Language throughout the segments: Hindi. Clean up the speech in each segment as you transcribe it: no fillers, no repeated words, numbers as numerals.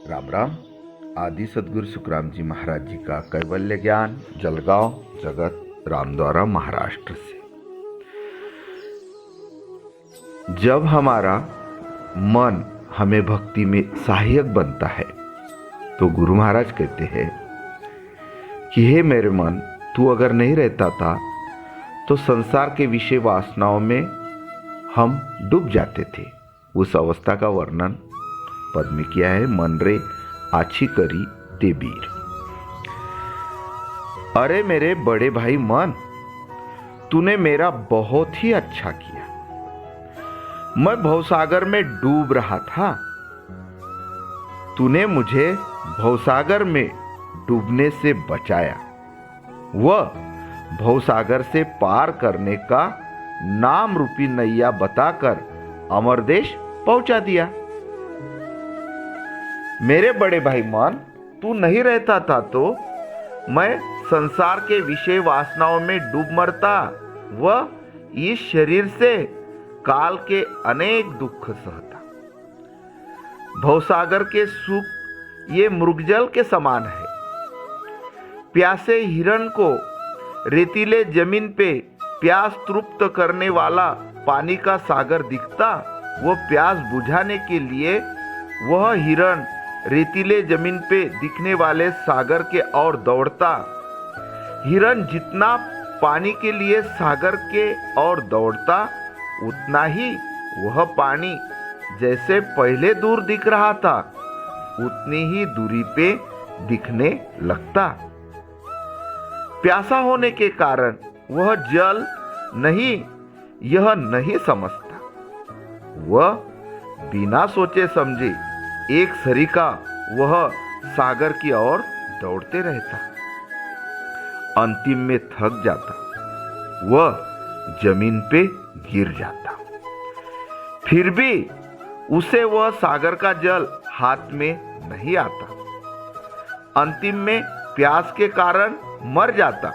राम राम। आदि सदगुरु सुखराम जी महाराज जी का कैवल्य ज्ञान, जलगांव, जगत, रामद्वारा, महाराष्ट्र से। जब हमारा मन हमें भक्ति में सहायक बनता है तो गुरु महाराज कहते हैं कि हे मेरे मन, तू अगर नहीं रहता था तो संसार के विषय वासनाओं में हम डूब जाते थे। उस अवस्था का वर्णन पद में किया है। मन रे आछी करी ते बीर। अरे मेरे बड़े भाई मन, तूने मेरा बहुत ही अच्छा किया। मैं भवसागर में डूब रहा था, तूने मुझे भवसागर में डूबने से बचाया। वह भवसागर से पार करने का नाम रूपी नैया बताकर अमरदेश पहुंचा दिया। मेरे बड़े भाई मन, तू नहीं रहता था तो मैं संसार के विषय वासनाओं में डूब मरता व इस शरीर से काल के अनेक दुख सहता। भवसागर के सुख ये मृगजल के समान है। प्यासे हिरण को रेतीले जमीन पे प्यास तृप्त करने वाला पानी का सागर दिखता, वो प्यास बुझाने के लिए वह हिरण रेतीले जमीन पे दिखने वाले सागर के ओर दौड़ता। हिरण जितना पानी के लिए सागर के ओर दौड़ता, उतना ही वह पानी जैसे पहले दूर दिख रहा था उतनी ही दूरी पे दिखने लगता। प्यासा होने के कारण वह जल नहीं, यह नहीं समझता। वह बिना सोचे समझे एक सरीका वह सागर की ओर दौड़ते रहता। अंतिम में थक जाता, वह जमीन पे गिर जाता। फिर भी उसे वह सागर का जल हाथ में नहीं आता। अंतिम में प्यास के कारण मर जाता।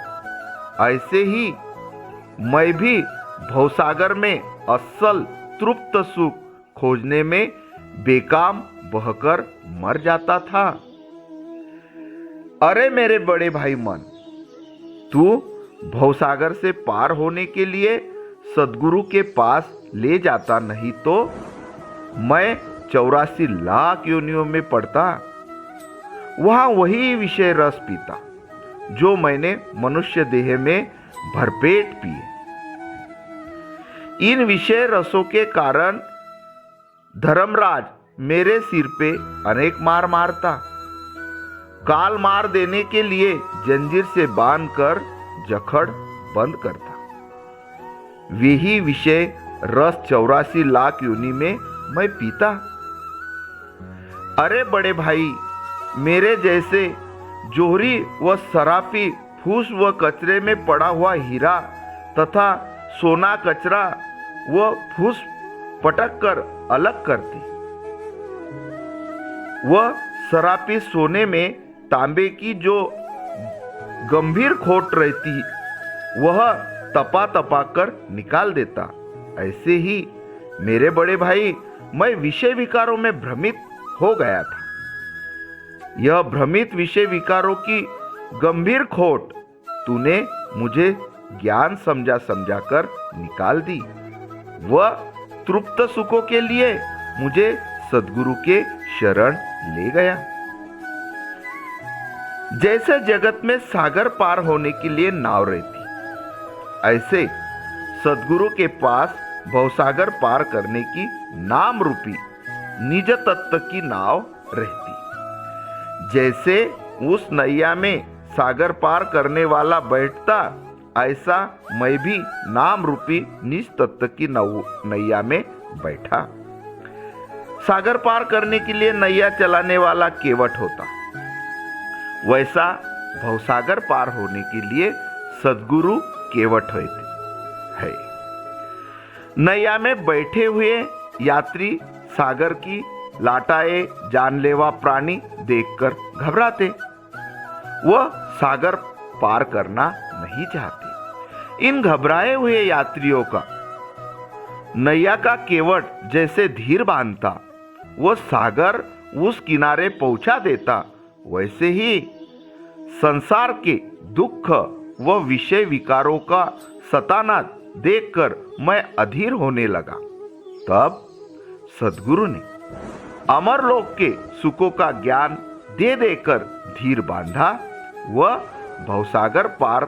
ऐसे ही मैं भी भवसागर में असल तृप्त सुख खोजने में बेकाम बहकर मर जाता था। अरे मेरे बड़े भाई मन, तू भवसागर से पार होने के लिए सदगुरु के पास ले जाता, नहीं तो मैं 84 लाख योनियों में पड़ता, वहां वही विषय रस पीता जो मैंने मनुष्य देह में भरपेट पिए। इन विषय रसों के कारण धर्मराज मेरे सिर पे अनेक मार मारता। काल मार देने के लिए जंजीर से बांधकर जखड़ बंद करता। वही विषय रस 84 लाख योनि में मैं पीता। अरे बड़े भाई, मेरे जैसे जोहरी व सराफी फूस व कचरे में पड़ा हुआ हीरा तथा सोना कचरा व फूस पटक कर अलग करती। वह सराफी सोने में तांबे की जो गंभीर खोट रहती वह तपा तपा कर निकाल देता। ऐसे ही मेरे बड़े भाई, मैं विषय विकारों में भ्रमित हो गया था। यह भ्रमित विषय विकारों की गंभीर खोट तूने मुझे ज्ञान समझा समझा कर निकाल दी। वह तृप्त सुखों के लिए मुझे सदगुरु के शरण ले गया। जैसे जगत में सागर पार होने के लिए नाव रहती, ऐसे सदगुरु के पास भवसागर पार करने की नाम रूपी निज तत्व की नाव रहती। जैसे उस नैया में सागर पार करने वाला बैठता, ऐसा मैं भी नाम रूपी निज तत्व की नैया में बैठा। सागर पार करने के लिए नैया चलाने वाला केवट होता, वैसा भवसागर पार होने के लिए सदगुरु केवट होते है। नैया में बैठे हुए यात्री सागर की लाटाए जानलेवा प्राणी देखकर घबराते। वह सागर पार करना नहीं चाहते। इन घबराए हुए यात्रियों का नैया का केवट जैसे धीर बांधता, वो सागर उस किनारे पहुंचा देता, वैसे ही संसार के दुख व विषय विकारों का सताना देखकर मैं अधीर होने लगा। तब सद्गुरु ने अमरलोक के सुखों का ज्ञान दे देकर धीर बांधा व भवसागर पार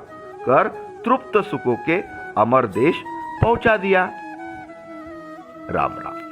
कर तृप्त सुखों के अमर देश पहुंचा दिया। राम राम।